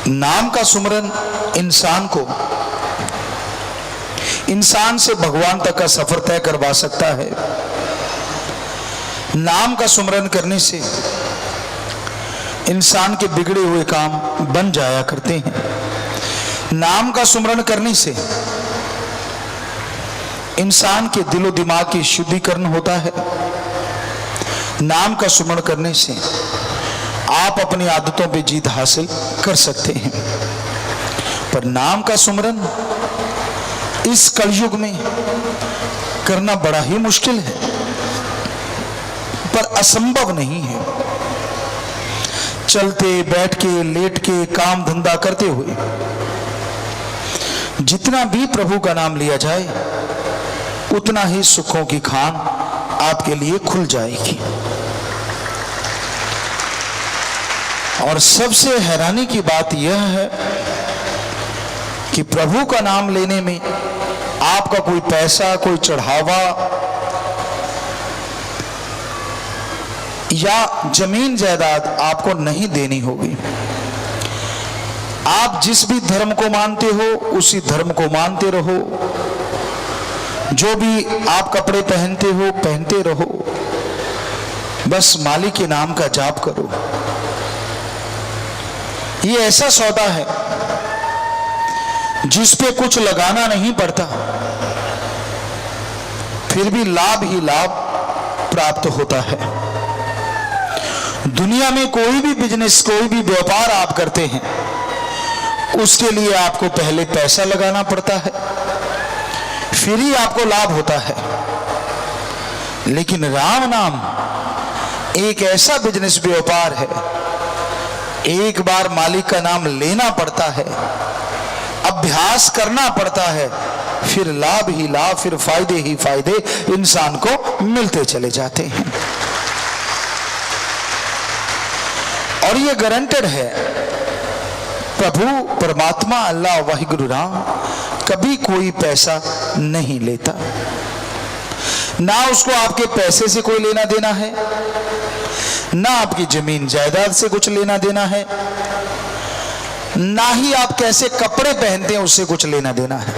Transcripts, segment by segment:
नाम का सुमरन इंसान से भगवान तक का सफर तय करवा सकता है। नाम का सुमरन करने से इंसान के बिगड़े हुए काम बन जाया करते हैं। नाम का सुमरन करने से इंसान के दिलो दिमाग की शुद्धिकरण होता है। नाम का सुमरण करने से आप अपनी आदतों पे जीत हासिल कर सकते हैं। पर नाम का सुमरन इस कलयुग में करना बड़ा ही मुश्किल है, पर असंभव नहीं है। चलते बैठ के लेट के काम धंधा करते हुए जितना भी प्रभु का नाम लिया जाए उतना ही सुखों की खान आपके लिए खुल जाएगी। और सबसे हैरानी की बात यह है कि प्रभु का नाम लेने में आपका कोई पैसा, कोई चढ़ावा या जमीन जायदाद आपको नहीं देनी होगी। आप जिस भी धर्म को मानते हो उसी धर्म को मानते रहो, जो भी आप कपड़े पहनते हो पहनते रहो, बस मालिक के नाम का जाप करो। ये ऐसा सौदा है जिस पे कुछ लगाना नहीं पड़ता, फिर भी लाभ ही लाभ प्राप्त होता है। दुनिया में कोई भी बिजनेस, कोई भी व्यापार आप करते हैं, उसके लिए आपको पहले पैसा लगाना पड़ता है, फिर ही आपको लाभ होता है। लेकिन राम नाम एक ऐसा बिजनेस व्यापार है, एक बार मालिक का नाम लेना पड़ता है, अभ्यास करना पड़ता है, फिर लाभ ही लाभ, फिर फायदे ही फायदे इंसान को मिलते चले जाते हैं। और ये गारंटेड है, प्रभु परमात्मा अल्लाह वाहिगुरु राम कभी कोई पैसा नहीं लेता। ना उसको आपके पैसे से कोई लेना देना है, ना आपकी जमीन जायदाद से कुछ लेना देना है, ना ही आप कैसे कपड़े पहनते हैं उससे कुछ लेना देना है।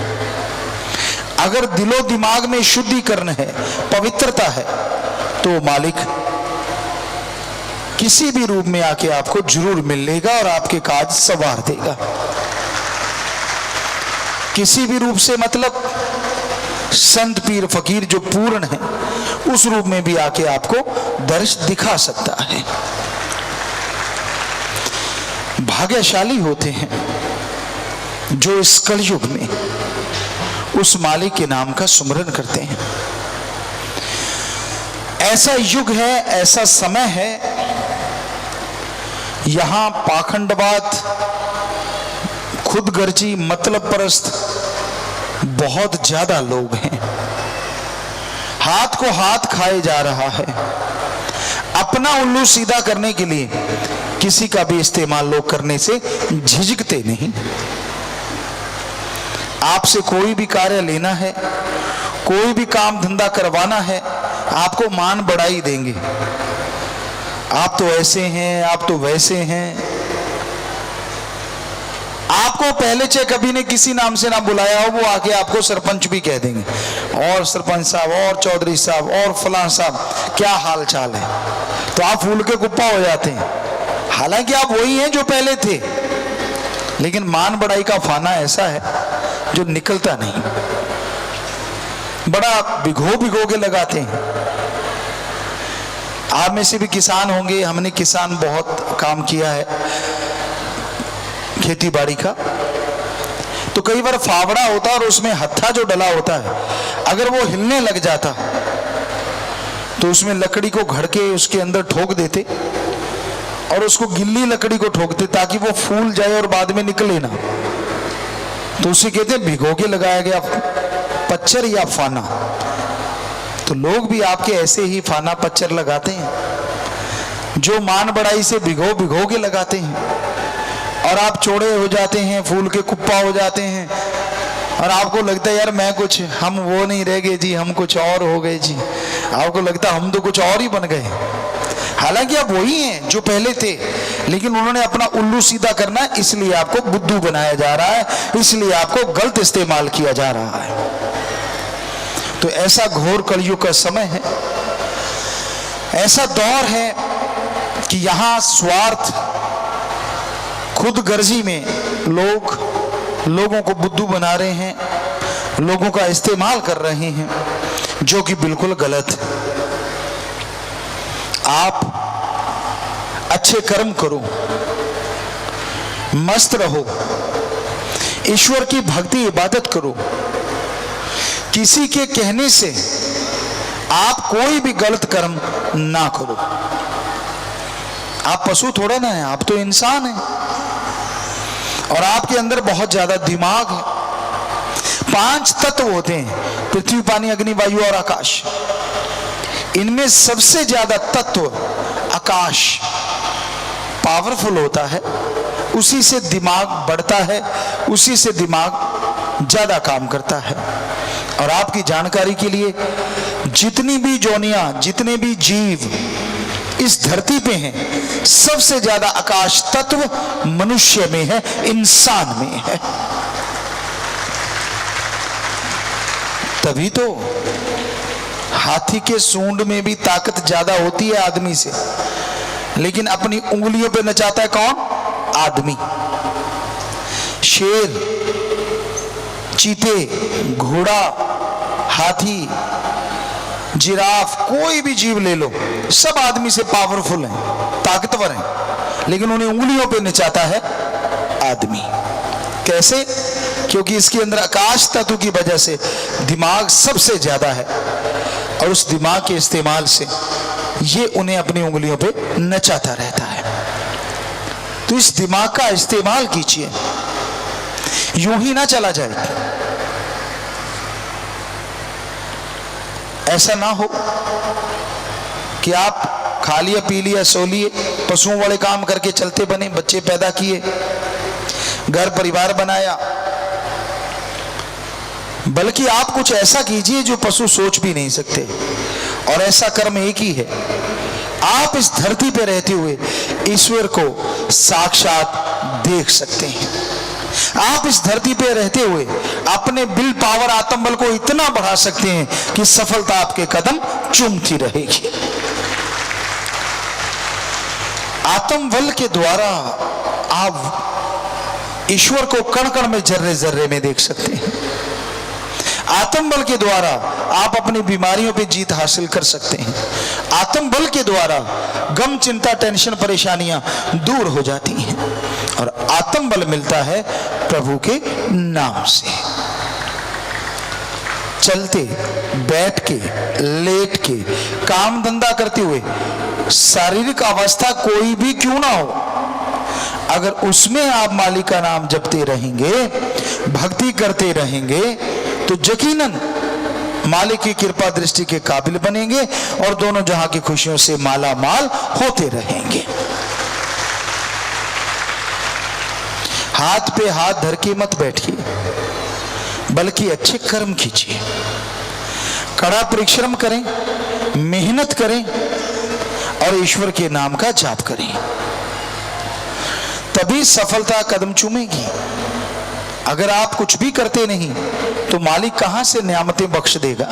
अगर दिलो दिमाग में शुद्धिकरण है, पवित्रता है, तो मालिक किसी भी रूप में आके आपको जरूर मिलेगा और आपके काज संवार देगा। किसी भी रूप से मतलब संत पीर फकीर जो पूर्ण है उस रूप में भी आके आपको दर्श दिखा सकता है। भाग्यशाली होते हैं जो इस कलयुग में उस मालिक के नाम का सुमरन करते हैं। ऐसा युग है, ऐसा समय है, यहां पाखंडवाद, खुदगर्जी, मतलब परस्त बहुत ज्यादा लोग हैं। हाथ को हाथ खाए जा रहा है। अपना उल्लू सीधा करने के लिए किसी का भी इस्तेमाल लोग करने से झिझकते नहीं। आपसे कोई भी कार्य लेना है, कोई भी काम धंधा करवाना है, आपको मान बढ़ाई देंगे। आप तो ऐसे हैं, आप तो वैसे हैं। आपको पहले चाहे कभी ने किसी नाम से ना बुलाया हो, वो आके आपको सरपंच भी कह देंगे, और सरपंच साहब, और चौधरी साहब, और फलां साहब, क्या हाल चाल है। तो आप फूल के कुप्पा हो जाते हैं। हालांकि आप वही हैं जो पहले थे, लेकिन मान बढ़ाई का फाना ऐसा है जो निकलता नहीं। बड़ा भिगो भिगो के लगाते हैं। आप में से भी किसान होंगे, हमने किसान बहुत काम किया है खेती बाड़ी का। तो कई बार फावड़ा होता और उसमें हत्था जो डला होता है, अगर वो हिलने लग जाता तो उसमें लकड़ी को घड़ के उसके अंदर ठोक देते और उसको गिल्ली लकड़ी को ठोकते ताकि वो फूल जाए और बाद में निकले ना। तो उसे कहते हैं भिगो के लगाया गया पच्चर या फाना। तो लोग भी आपके ऐसे ही फाना पच्चर लगाते हैं, जो मान बढ़ाई से भिगो भिगो के लगाते हैं, और आप चौड़े हो जाते हैं, फूल के कुप्पा हो जाते हैं, और आपको लगता है यार मैं कुछ, हम वो नहीं रह गए जी, हम कुछ और हो गए जी। आपको लगता है हम तो कुछ और ही बन गए। हालांकि आप वही हैं जो पहले थे, लेकिन उन्होंने अपना उल्लू सीधा करना है, इसलिए आपको बुद्धू बनाया जा रहा है, इसलिए आपको गलत इस्तेमाल किया जा रहा है। तो ऐसा घोर कलयुग का समय है, ऐसा दौर है कि यहां स्वार्थ, खुद गर्जी में लोगों को बुद्धू बना रहे हैं, लोगों का इस्तेमाल कर रहे हैं, जो कि बिल्कुल गलत है। आप अच्छे कर्म करो, मस्त रहो, ईश्वर की भक्ति इबादत करो। किसी के कहने से आप कोई भी गलत कर्म ना करो। आप पशु थोड़ा ना है, आप तो इंसान हैं, और आपके अंदर बहुत ज्यादा दिमाग है। 5 तत्व होते हैं, पृथ्वी, पानी, अग्नि, वायु और आकाश। इनमें सबसे ज्यादा तत्व आकाश पावरफुल होता है, उसी से दिमाग बढ़ता है, उसी से दिमाग ज्यादा काम करता है। और आपकी जानकारी के लिए, जितनी भी जोनियां, जितने भी जीव इस धरती पे हैं, सबसे ज्यादा आकाश तत्व मनुष्य में है, इंसान में है। तभी तो हाथी के सूंड में भी ताकत ज्यादा होती है आदमी से, लेकिन अपनी उंगलियों पे नचाता है कौन? आदमी। शेर, चीते, घोड़ा, हाथी, जिराफ, कोई भी जीव ले लो, सब आदमी से पावरफुल हैं, ताकतवर हैं, लेकिन उन्हें उंगलियों पे नचाता है आदमी। कैसे? क्योंकि इसके अंदर आकाश तत्व की वजह से दिमाग सबसे ज्यादा है, और उस दिमाग के इस्तेमाल से ये उन्हें अपनी उंगलियों पे नचाता रहता है। तो इस दिमाग का इस्तेमाल कीजिए, यूं ही ना चला जाए। ऐसा ना हो कि आप खा लिया, पी लिया, सो लिए, पशुओं वाले काम करके चलते बने, बच्चे पैदा किए, घर परिवार बनाया। बल्कि आप कुछ ऐसा कीजिए जो पशु सोच भी नहीं सकते। और ऐसा कर्म एक ही है, आप इस धरती पर रहते हुए ईश्वर को साक्षात देख सकते हैं। आप इस धरती पे रहते हुए अपने विल पावर, आत्मबल को इतना बढ़ा सकते हैं कि सफलता आपके कदम चूमती रहेगी। आत्मबल के द्वारा आप ईश्वर को कण कण में, जर्रे जर्रे में देख सकते हैं। आत्मबल के द्वारा आप अपनी बीमारियों पे जीत हासिल कर सकते हैं। आत्मबल के द्वारा गम, चिंता, टेंशन, परेशानियां दूर हो जाती हैं। और आत्मबल मिलता है प्रभु के नाम से। चलते, बैठ के, लेट के, काम धंधा करते हुए, शारीरिक अवस्था कोई भी क्यों ना हो, अगर उसमें आप मालिक का नाम जपते रहेंगे, भक्ति करते रहेंगे, तो यकीनन मालिक की कृपा दृष्टि के काबिल बनेंगे और दोनों जहां की खुशियों से माला माल होते रहेंगे। हाथ पे हाथ धर के मत बैठिए, बल्कि अच्छे कर्म कीजिए, कड़ा परिश्रम करें, मेहनत करें और ईश्वर के नाम का जाप करें, तभी सफलता कदम चूमेगी। अगर आप कुछ भी करते नहीं तो मालिक कहां से नियामतें बख्श देगा।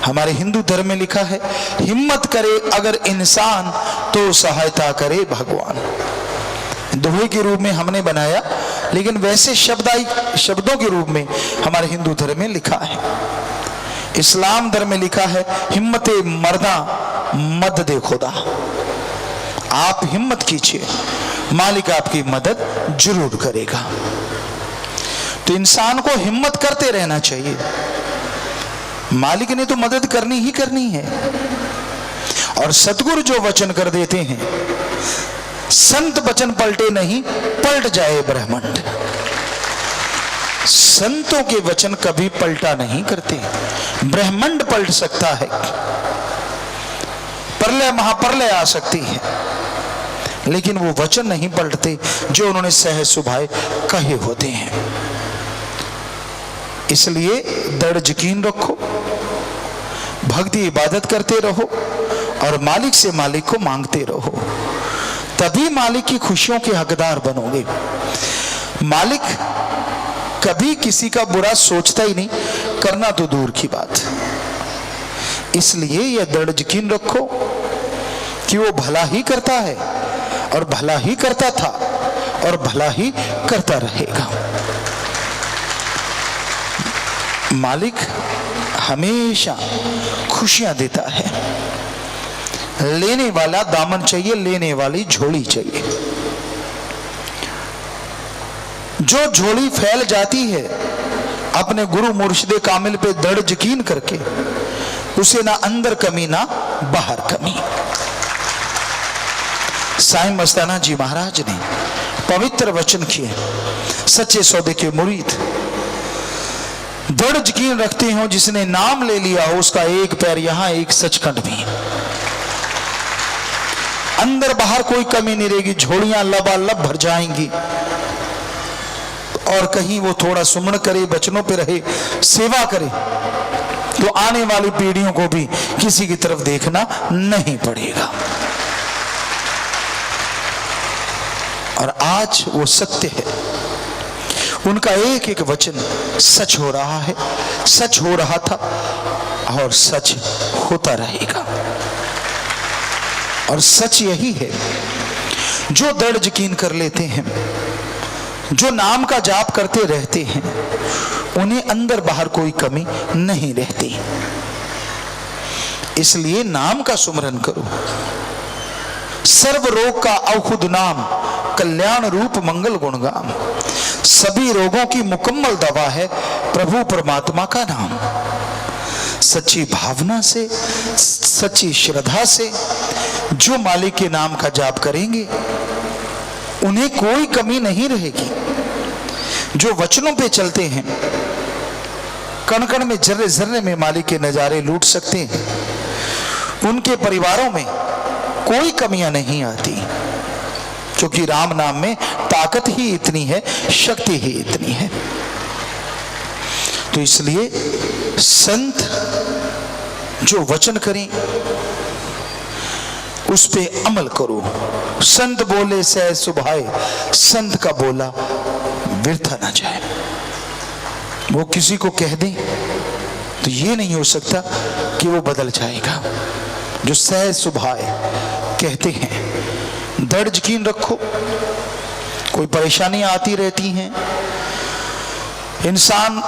हमारे हिंदू धर्म में लिखा है, हिम्मत करे अगर इंसान तो सहायता करे भगवान। दोहे के रूप में हमने बनाया, लेकिन वैसे शब्दों के रूप में हमारे हिंदू धर्म में लिखा है। इस्लाम धर्म में लिखा है, हिम्मते मर्दा मद दे खुदा। आप हिम्मत कीजिए, मालिक आपकी मदद जरूर करेगा। तो इंसान को हिम्मत करते रहना चाहिए। मालिक ने तो मदद करनी ही करनी है। और सतगुरु जो वचन कर देते हैं, संत वचन पलटे नहीं, पलट जाए ब्रह्मांड। संतों के वचन कभी पलटा नहीं करते। ब्रह्मांड पलट सकता है, प्रलय महाप्रलय आ सकती है, लेकिन वो वचन नहीं पलटते जो उन्होंने सहज सुभाए कहे होते हैं। इसलिए दृढ़ यकीन रखो, भक्ति इबादत करते रहो और मालिक से मालिक को मांगते रहो। तभी मालिक की खुशियों के हकदार बनोगे। मालिक कभी किसी का बुरा सोचता ही नहीं, करना तो दूर की बात। इसलिए यह दृढ़ यकीन रखो कि वो भला ही करता है और भला ही करता था और भला ही करता रहेगा। मालिक हमेशा खुशियां देता है। लेने वाला दामन चाहिए, लेने वाली झोली चाहिए। जो झोली फैल जाती है अपने गुरु मुर्शिदे कामिल पे दृढ़ यकीन करके, उसे ना अंदर कमी ना बाहर कमी। साईं मस्ताना जी महाराज ने पवित्र वचन किए, सच्चे सौदे के मुरीद दृढ़ यकीन रखते हो, जिसने नाम ले लिया हो उसका एक पैर यहां एक सचखंड में। अंदर बाहर कोई कमी नहीं रहेगी, झोलियां लबालब भर जाएंगी। और कहीं वो थोड़ा सुमन करे, बचनों पे रहे, सेवा करे, तो आने वाली पीढ़ियों को भी किसी की तरफ देखना नहीं पड़ेगा। और आज वो सत्य है, उनका एक एक वचन सच हो रहा है, सच हो रहा था और सच होता रहेगा। और सच यही है, जो दृढ़ यकीन कर लेते हैं, जो नाम का जाप करते रहते हैं, उन्हें अंदर बाहर कोई कमी नहीं रहती। इसलिए नाम का सुमरन करो। सर्व रोग का औषध नाम, कल्याण रूप मंगल गुणगाम। सभी रोगों की मुकम्मल दवा है प्रभु परमात्मा का नाम। सच्ची भावना से, सच्ची श्रद्धा से जो मालिक के नाम का जाप करेंगे, उन्हें कोई कमी नहीं रहेगी। जो वचनों पे चलते हैं, कण कण में, जर्रे जर्रे में मालिक के नजारे लूट सकते हैं। उनके परिवारों में कोई कमियां नहीं आती, क्योंकि राम नाम में ताकत ही इतनी है, शक्ति ही इतनी है। तो इसलिए संत जो वचन करें उस पे अमल करो। संत बोले सह सुभाए, संत का बोला व्यर्थ ना जाए। वो किसी को कह दे तो ये नहीं हो सकता कि वो बदल जाएगा। जो सह सुभाए कहते हैं, दृढ़ यकीन रखो। कोई परेशानी आती रहती हैं, इंसान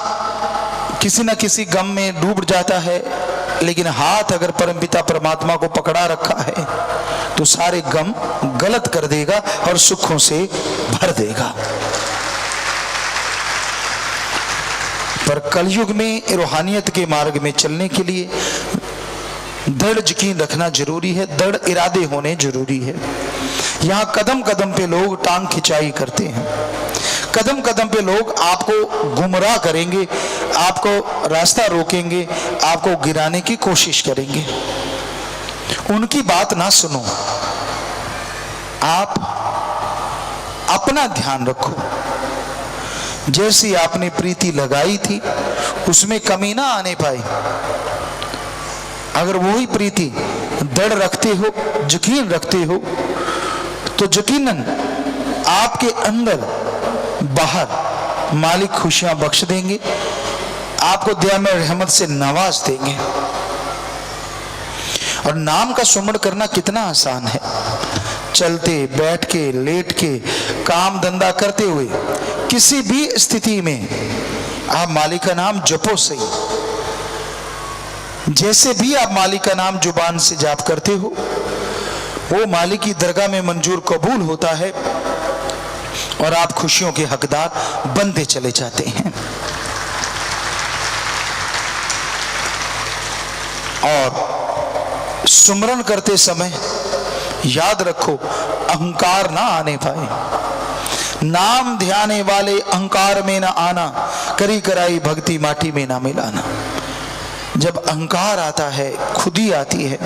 किसी न किसी गम में डूब जाता है, लेकिन हाथ अगर परमपिता परमात्मा को पकड़ा रखा है तो सारे गम गलत कर देगा और सुखों से भर देगा। पर कलयुग में रूहानियत के मार्ग में चलने के लिए दृढ़ यकीन रखना जरूरी है, दृढ़ इरादे होने जरूरी है। यहाँ कदम कदम पे लोग टांग खिंचाई करते हैं, कदम कदम पे लोग आपको गुमराह करेंगे, आपको रास्ता रोकेंगे, आपको गिराने की कोशिश करेंगे। उनकी बात ना सुनो, आप अपना ध्यान रखो। जैसी आपने प्रीति लगाई थी उसमें कमी ना आने पाए। अगर वही प्रीति दृढ़ रखते हो, यकीन रखते हो, तो यकीनन आपके अंदर बाहर मालिक खुशियां बख्श देंगे, आपको दया में रहमत से नवाज देंगे। और नाम का सुमरण करना कितना आसान है। चलते, बैठ के, लेट के, काम धंधा करते हुए, किसी भी स्थिति में आप मालिक का नाम जपो सही। जैसे भी आप मालिक का नाम जुबान से जाप करते हो, वो मालिक की दरगाह में मंजूर कबूल होता है और आप खुशियों के हकदार बनते चले जाते हैं। और सुमरन करते समय याद रखो, अहंकार ना आने पाए। नाम ध्याने वाले अहंकार में ना आना, करी कराई भक्ति माटी में ना मिलाना। जब अहंकार आता है, खुदी आती है,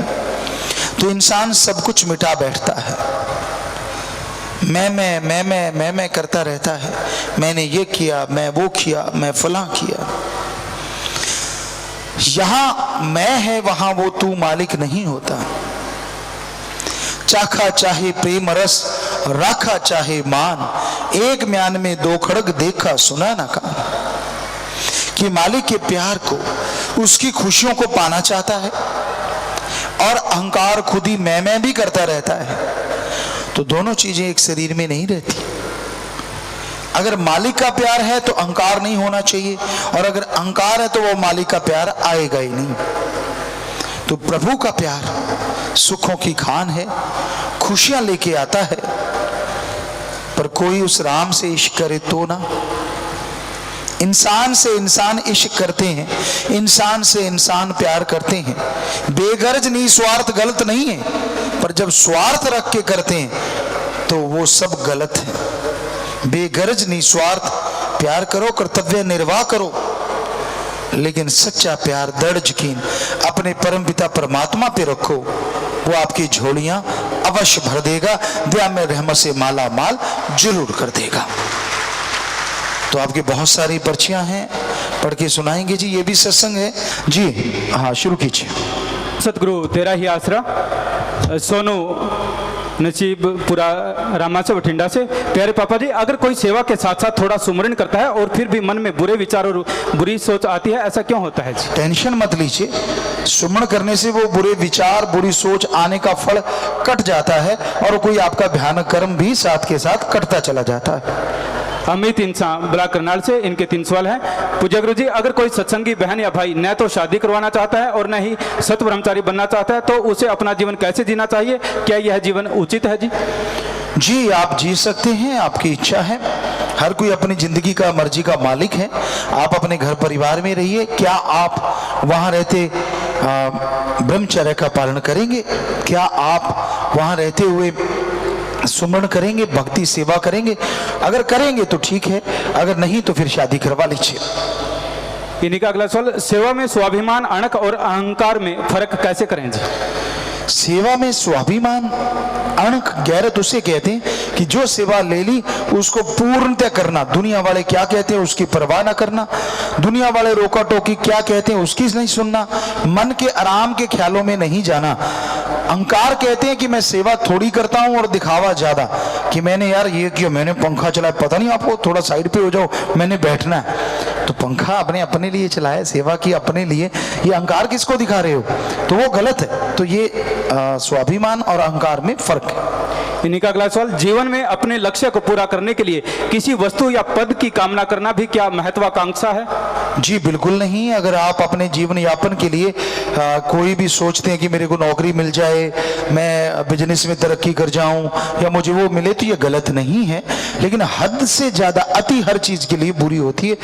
तो इंसान सब कुछ मिटा बैठता है। मैं करता रहता है। मैंने ये किया, मैं वो किया, मैं फलां किया। यहां मैं है, वहां वो तू मालिक नहीं होता। चाखा चाहे प्रेम रस, राखा चाहे मान, एक म्यान में दो खड़ग, देखा सुना ना कान। कि मालिक के प्यार को, उसकी खुशियों को पाना चाहता है और अहंकार खुद ही मैं भी करता रहता है, तो दोनों चीजें एक शरीर में नहीं रहती। अगर मालिक का प्यार है तो अहंकार नहीं होना चाहिए, और अगर अहंकार है तो वो मालिक का प्यार आएगा ही नहीं। तो प्रभु का प्यार सुखों की खान है, खुशियां लेके आता है, पर कोई उस राम से इश्क करे तो ना। इंसान से इंसान इश्क करते हैं, इंसान से इंसान प्यार करते हैं, बेगर्ज निस्वार्थ गलत नहीं है, पर जब स्वार्थ रख के करते हैं तो वो सब गलत है। बेगर्ज निस्वार्थ प्यार करो, कर्तव्य निर्वाह करो, लेकिन सच्चा प्यार दृढ़ यकीन अपने परमपिता परमात्मा पे रखो, वो आपकी झोलियां अवश्य भर देगा, दया में रहमत से माला माल जरूर कर देगा। तो आपकी बहुत सारी पर्चियां हैं, पढ़ के सुनाएंगे जी। ये भी सत्संग है जी। हाँ, शुरू कीजिए। सतगुरु तेरा ही आसरा, सोनू नसीबपुरा रामा से बठिंडा से। प्यारे पापा जी, अगर कोई सेवा के साथ साथ थोड़ा सुमरन करता है और फिर भी मन में बुरे विचार और बुरी सोच आती है, ऐसा क्यों होता है जी? टेंशन मत लीजिए, सुमरन करने से वो बुरे विचार बुरी सोच आने का फल कट जाता है और कोई आपका भयानक कर्म भी साथ के साथ कटता चला जाता है। अमित इंसान ब्लॉक करनाल से, इनके 3 सवाल हैं। पूज्य गुरु जी, अगर कोई सत्संगी बहन या भाई न तो शादी करवाना चाहता है और न ही सत ब्रह्मचारी बनना चाहता है, तो उसे अपना जीवन कैसे जीना चाहिए? क्या यह जीवन उचित है जी? जी, आप जी सकते हैं, आपकी इच्छा है। हर कोई अपनी जिंदगी का मर्जी का मालिक है। आप अपने घर परिवार में रहिए। क्या आप वहां रहते ब्रह्मचर्य का पालन करेंगे? क्या आप वहां रहते हुए सुमरण करेंगे, भक्ति सेवा करेंगे? अगर करेंगे तो ठीक है, अगर नहीं तो फिर शादी करवा लीजिए। इन्हीं का अगला सवाल, सेवा में स्वाभिमान, अणक और अहंकार में फर्क कैसे करें जी? सेवा में स्वाभिमान, अणक, गैरत उसे कहते हैं कि जो सेवा ले ली उसको पूर्णतः करना, दुनिया वाले क्या कहते हैं उसकी परवाह ना करना, दुनिया वाले रोका टोकी क्या कहते हैं उसकी नहीं सुनना, मन के आराम के ख्यालों में नहीं जाना। अहंकार कहते हैं कि मैं सेवा थोड़ी करता हूं और दिखावा ज्यादा, कि मैंने यार ये किया, मैंने पंखा चलाया, पता नहीं आपको, थोड़ा साइड पे हो जाओ, मैंने बैठना है। तो पंखा आपने अपने लिए चलाया, सेवा की अपने लिए, ये अहंकार किसको दिखा रहे हो? तो वो गलत है। तो ये स्वाभिमान और अहंकार में फर्क है। इन्हीं का अगला सवाल, जीवन में अपने लक्ष्य को पूरा करने के लिए किसी वस्तु या पद की कामना करना भी क्या महत्वाकांक्षा है? जी बिल्कुल नहीं। अगर आप अपने जीवन यापन के लिए कोई भी सोचते हैं कि मेरे को नौकरी मिल जाए, मैं बिजनेस में तरक्की कर जाऊं या मुझे वो मिले, तो ये गलत नहीं है, लेकिन हद से ज्यादा अति हर चीज के लिए बुरी होती है।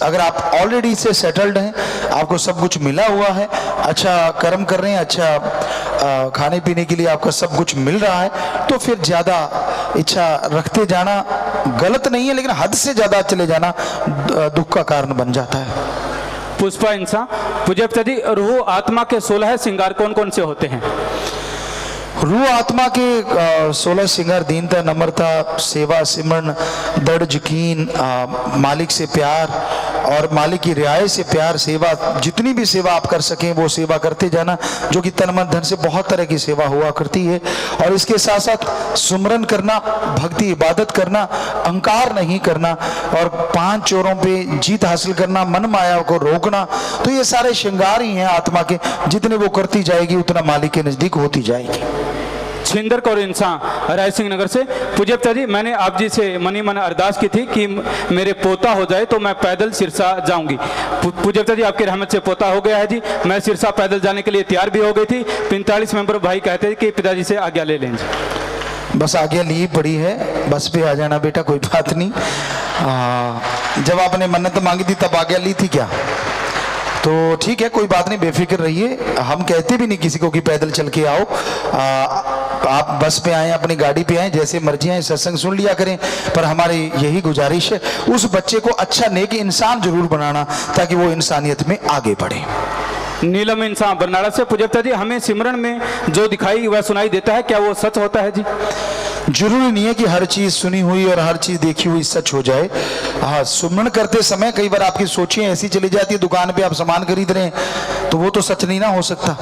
अगर आप ऑलरेडी से सेटल्ड हैं, आपको सब कुछ मिला हुआ है, अच्छा कर्म कर रहे हैं, अच्छा खाने पीने के लिए आपका सब कुछ मिल रहा है, तो फिर ज्यादा इच्छा रखते जाना गलत नहीं है, लेकिन हद से ज्यादा चले जाना दुख का कारण बन जाता है। पुष्पा इंसान, पूज्य जी, रूह आत्मा के 16 श्रृंगार कौन कौन से होते हैं? रूह आत्मा के 16 श्रृंगार दीनता, नम्रता, सेवा, सिमरन, दृढ़ यकीन, मालिक से प्यार और मालिक की रियायत से प्यार, सेवा, जितनी भी सेवा आप कर सकें वो सेवा करते जाना, जो कि तन मन धन से बहुत तरह की सेवा हुआ करती है। और इसके साथ साथ सुमरन करना, भक्ति इबादत करना, अहंकार नहीं करना और 5 चोरों पे जीत हासिल करना, मन माया को रोकना, तो ये सारे श्रृंगार ही हैं आत्मा के। जितने वो करती जाएगी उतना मालिक के नजदीक होती जाएगी। छिंदर कौर इंसान, राय सिंह नगर से, पूज्य जी, मैंने आप जी से मनी मन अरदास की थी कि मेरे पोता हो जाए तो मैं पैदल सिरसा जाऊंगी। पूज्य जी, आपकी रहमत से पोता हो गया है जी। मैं सिरसा पैदल जाने के लिए तैयार भी हो गई थी। 45 मेंबर भाई कहते हैं कि पिताजी से आज्ञा ले लें जी। बस आज्ञा ली पड़ी है, बस पे आ जाना बेटा, कोई बात नहीं। जब आपने मन्नत मांगी थी तब आज्ञा ली थी क्या? तो ठीक है, कोई बात नहीं, बेफिक्र रहिए। हम कहते भी नहीं किसी को कि पैदल चल के आओ, आप बस पे आए, अपनी गाड़ी पे आए, जैसे मर्जी आए, सत्संग सुन लिया करें। पर हमारी यही गुजारिश है, उस बच्चे को अच्छा नेक इंसान जरूर बनाना ताकि वो इंसानियत में आगे बढ़े। नीलम इंसान बरनाला से, पूज्य जी, हमें सिमरन में जो दिखाई वह सुनाई देता है, क्या वो सच होता है जी? जरूरी नहीं है कि हर चीज सुनी हुई और हर चीज देखी हुई सच हो जाए। हाँ, सुमरन करते समय कई बार आपकी सोचें ऐसी चली जाती है, दुकान पे आप सामान खरीद रहे हैं तो वो तो सच नहीं ना हो सकता।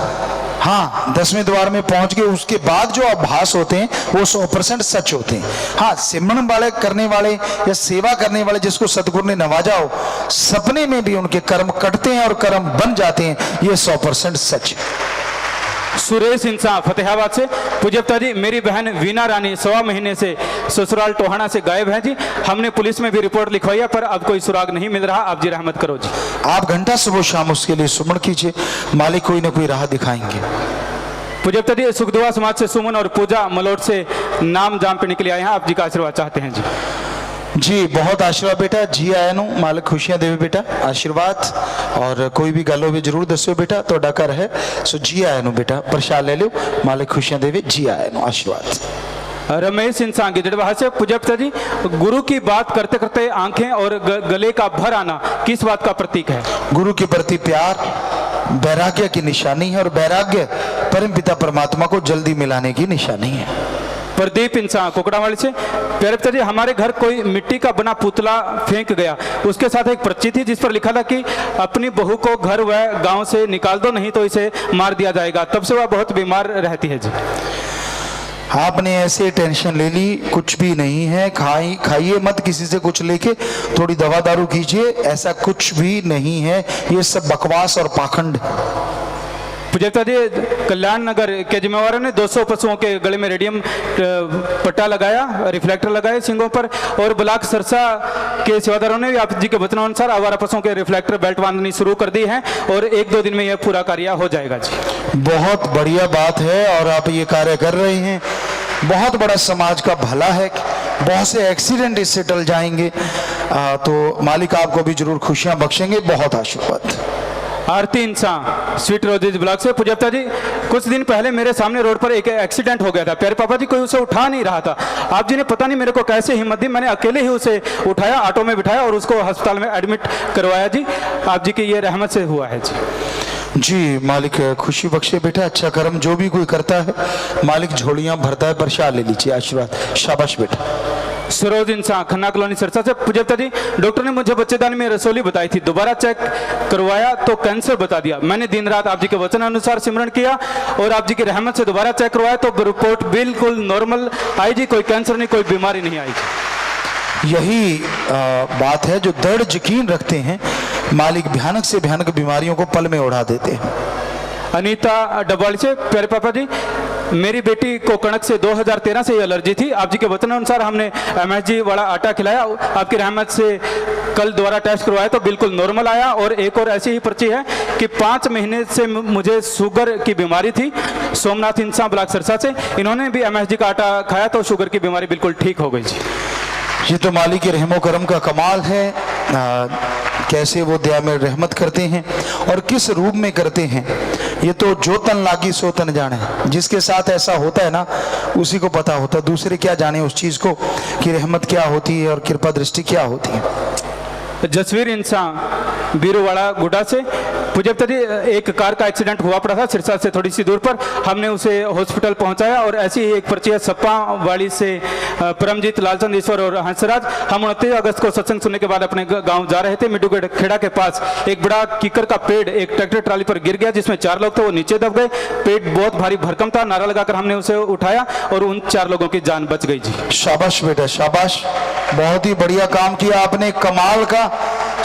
हाँ 10वें द्वार में पहुंच गए, उसके बाद जो आभास होते हैं वो 100% सच होते हैं। हाँ, सिमरन वाले करने वाले या सेवा करने वाले जिसको सतगुरु ने नवाजा हो, सपने में भी उनके कर्म कटते हैं और कर्म बन जाते हैं, ये 100% सच है। सुरेश इंसान फतेहाबाद से, पूज्य पिताजी मेरी बहन वीना रानी 1.25 महीने से ससुराल टोहाना से गायब है जी। हमने पुलिस में भी रिपोर्ट लिखवाई है पर अब कोई सुराग नहीं मिल रहा, आप जी रहमत करो जी। आप घंटा सुबह शाम उसके लिए सुमन कीजिए, मालिक कोई ना कोई राह दिखाएंगे। पूज्य पिताजी सुखदुआ समाज से सुमन और पूजा मलोट से नाम जाम पे निकले आए हैं, आप जी का आशीर्वाद चाहते हैं जी। जी बहुत आशीर्वाद बेटा, जी आया नु मालिक खुशियां देवे बेटा, आशीर्वाद। और कोई भी गल हो जरूर दसो बेटा, तो घर है सो जी आया नु बेटा, प्रसाद ले लो, मालिक खुशियां देवे, जी आया नु आशीर्वाद। रमेश इंसान गिदड़वाहा से, पूज्य पिताजी गुरु की बात करते करते आंखें और गले का भर आना किस बात का प्रतीक है? गुरु के प्रति प्यार वैराग्य की निशानी है, और वैराग्य परम पिता परमात्मा को जल्दी मिलाने की निशानी है। प्रदीप इंसान कोकड़ावाली से, प्यारे पिताजी हमारे घर कोई मिट्टी का बना पुतला फेंक गया, उसके साथ एक पर्ची थी जिस पर लिखा था कि अपनी बहू को घर व गांव से निकाल दो, नहीं तो इसे मार दिया जाएगा। तब से वह बहुत बीमार रहती है जी। आपने ऐसे टेंशन ले ली, कुछ भी नहीं है, खाइए मत किसी से कुछ लेके, थोड़ी दवा दारू कीजिए, ऐसा कुछ भी नहीं है, ये सब बकवास और पाखंड। पूज्यता जी कल्याण नगर के जिम्मेवारों ने 200 पशुओं के गले में रेडियम पट्टा लगाया, रिफ्लेक्टर लगाए सिंगों पर, और ब्लॉक सरसा के सेवादारों ने भी आप जी के वचनानुसार आवारा पशुओं के रिफ्लेक्टर बेल्ट बांधनी शुरू कर दी है, और 1-2 दिन में यह पूरा कार्य हो जाएगा जी। बहुत बढ़िया बात है, और आप ये कार्य कर रहे हैं, बहुत बड़ा समाज का भला है, बहुत से एक्सीडेंट इससे टल जाएंगे, तो मालिक आपको भी जरूर खुशियां बख्शेंगे। बहुत आशीर्वाद। आरती इंसान स्वीट रोजेज ब्लॉक से, पूज्यता जी कुछ दिन पहले मेरे सामने रोड पर एक एक्सीडेंट हो गया था, प्यारे पापा जी कोई उसे उठा नहीं रहा था, आप जी ने पता नहीं मेरे को कैसे हिम्मत दी, मैंने अकेले ही उसे उठाया, ऑटो में बिठाया और उसको अस्पताल में एडमिट करवाया जी। आप जी की ये रहमत से हुआ है जी। जी मालिक खुशी बख्शे बेटा, अच्छा कर्म जो भी कोई करता है मालिक झोलियां भरता है, प्रसाद ले लीजिए, आशीर्वाद, शाबाश बेटा। सरोज इंसान खन्ना कॉलोनी सरसा से, पूज्यता जी डॉक्टर ने मुझे बच्चेदानी में रसोली बताई थी, दोबारा चेक करवाया तो कैंसर बता दिया। मैंने दिन रात आप जी के वचन अनुसार सिमरन किया और आप जी की रहमत से दोबारा चेक करवाया तो रिपोर्ट बिल्कुल नॉर्मल आई जी, कोई कैंसर नहीं, कोई बीमारी नहीं आई। यही बात है, जो दृढ़ यकीन रखते हैं मालिक भयानक से भयानक बीमारियों को पल में उड़ा देते हैं। अनीता डबवाली से, प्यारे पापा जी मेरी बेटी को कणक से 2013 से एलर्जी थी, आप जी के वचन अनुसार हमने MSG वाला आटा खिलाया, आपकी रहमत से कल दोबारा टेस्ट करवाया तो बिल्कुल नॉर्मल आया। और एक और ऐसी ही पर्ची है कि 5 महीने से मुझे शुगर की बीमारी थी, सोमनाथ इंसान ब्लॉक सरसा से, इन्होंने भी MSG का आटा खाया तो शुगर की बीमारी बिल्कुल ठीक हो गई जी। ये तो मालिक के रहमो करम का कमाल है, कैसे वो दया में रहमत करते हैं और किस रूप में करते हैं, ये तो जो तन लागी सो तन जाने। जिसके साथ ऐसा होता है ना उसी को पता होता है, दूसरे क्या जाने उस चीज को कि रहमत क्या होती है और कृपा दृष्टि क्या होती है। जसवीर इंसान बीरूवाड़ा गुड्डा से, पूज्यता जी एक कार का एक्सीडेंट हुआ पड़ा था सिरसा से थोड़ी सी दूर पर, हमने उसे हॉस्पिटल पहुंचाया। और ऐसी ही एक पर्ची है सप्पा वाली से परमजीत लालचंद ईश्वर और हंसराज, हम 29 अगस्त को सत्संग सुनने के बाद अपने गांव जा रहे थे, मिड्डू खेड़ा के पास एक बड़ा कीकर का पेड़ एक ट्रैक्टर ट्राली पर गिर गया जिसमें 4 लोग थे, वो नीचे दब गए, पेड़ बहुत भारी भरकम था, नारा लगाकर हमने उसे उठाया और उन 4 लोगों की जान बच गई जी। शाबाश बेटा शाबाश, बहुत ही बढ़िया काम किया आपने, कमाल का।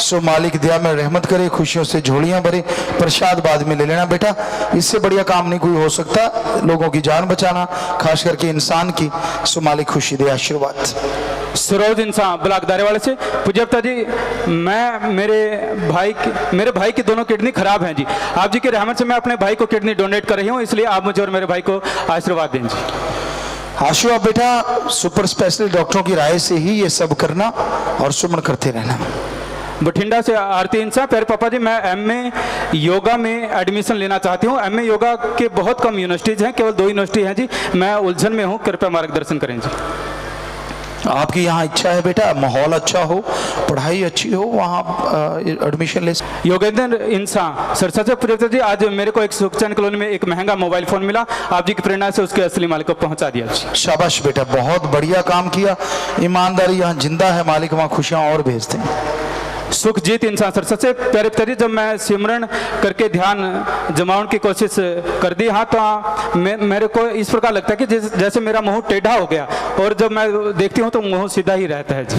सो मालिक दया में रहमत करे, खुशियों से झोलियां भरे, प्रसाद बाद में ले लेना बेटा, इससे बढ़िया काम नहीं कोई हो सकता, लोगों की जान बचाना, खास करके इंसान की। सो मालिक खुशी दे, आशीर्वाद। सरोज इंसान ब्लॉक दारेवाड़े से, पूज्यता जी मैं मेरे भाई की दोनों किडनी खराब हैं जी, आप जी की रहमत से मैं अपने भाई को किडनी डोनेट कर रही हूँ, इसलिए आप मुझे और मेरे भाई को आशीर्वाद दें जी। आशीर्वाद बेटा, सुपर स्पेशल डॉक्टरों की राय से ही ये सब करना और सुमन करते रहना। बठिंडा से आरती इंसान, प्यारे पापा जी मैं MA योगा में एडमिशन लेना चाहती हूँ, MA योगा के बहुत कम यूनिवर्सिटीज हैं, केवल 2 यूनिवर्सिटी हैं जी, मैं उलझन में हूँ, कृपया मार्गदर्शन करें जी। आपकी यहाँ इच्छा है बेटा, माहौल अच्छा हो, पढ़ाई अच्छी हो, वहाँ एडमिशन ले। योगेंद्र इंसान सरसा से, पूज्यता जी आज मेरे को एक सुखचैन कॉलोनी में एक महंगा मोबाइल फोन मिला, आप जी की प्रेरणा से उसके असली मालिक को पहुंचा दिया जी। शाबाश बेटा, बहुत बढ़िया काम किया, ईमानदारी यहाँ जिंदा है, मालिक वहाँ खुशियाँ और भेजते हैं। सुखजीत इंसान सर, सबसे प्यारे पिताजी जब मैं सिमरन करके ध्यान जमाने की कोशिश कर दी, हाँ, तो मेरे को इस प्रकार लगता है कि जैसे मेरा मुंह टेढ़ा हो गया, और जब मैं देखती हूँ तो मुंह सीधा ही रहता है जी।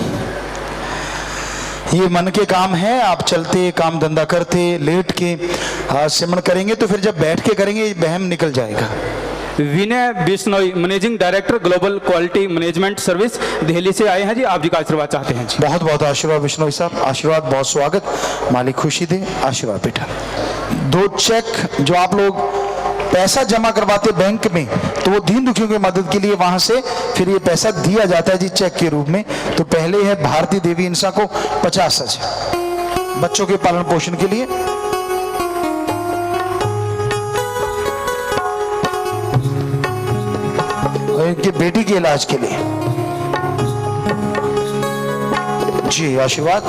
ये मन के काम है, आप चलते काम धंधा करते लेट के सिमरन करेंगे तो फिर जब बैठ के करेंगे बहम निकल जाएगा। Vinay Bishnoi, managing director global quality management service, Delhi से आए हैं जी, आप जी का आशीर्वाद चाहते हैं जी। बहुत बहुत आशीर्वाद बिश्नोई साहब, आशीर्वाद, बहुत स्वागत, मालिक खुशी दे, आशीर्वाद बेटा। 2 चेक जो आप लोग पैसा जमा करवाते बैंक में, तो वो दीन दुखियों की मदद के लिए वहां से फिर ये पैसा दिया जाता है जी चेक के रूप में। तो पहले है भारती देवी इंसा को 50,000 बच्चों के पालन पोषण के लिए, और इनके बेटी के इलाज के लिए जी, आशीर्वाद।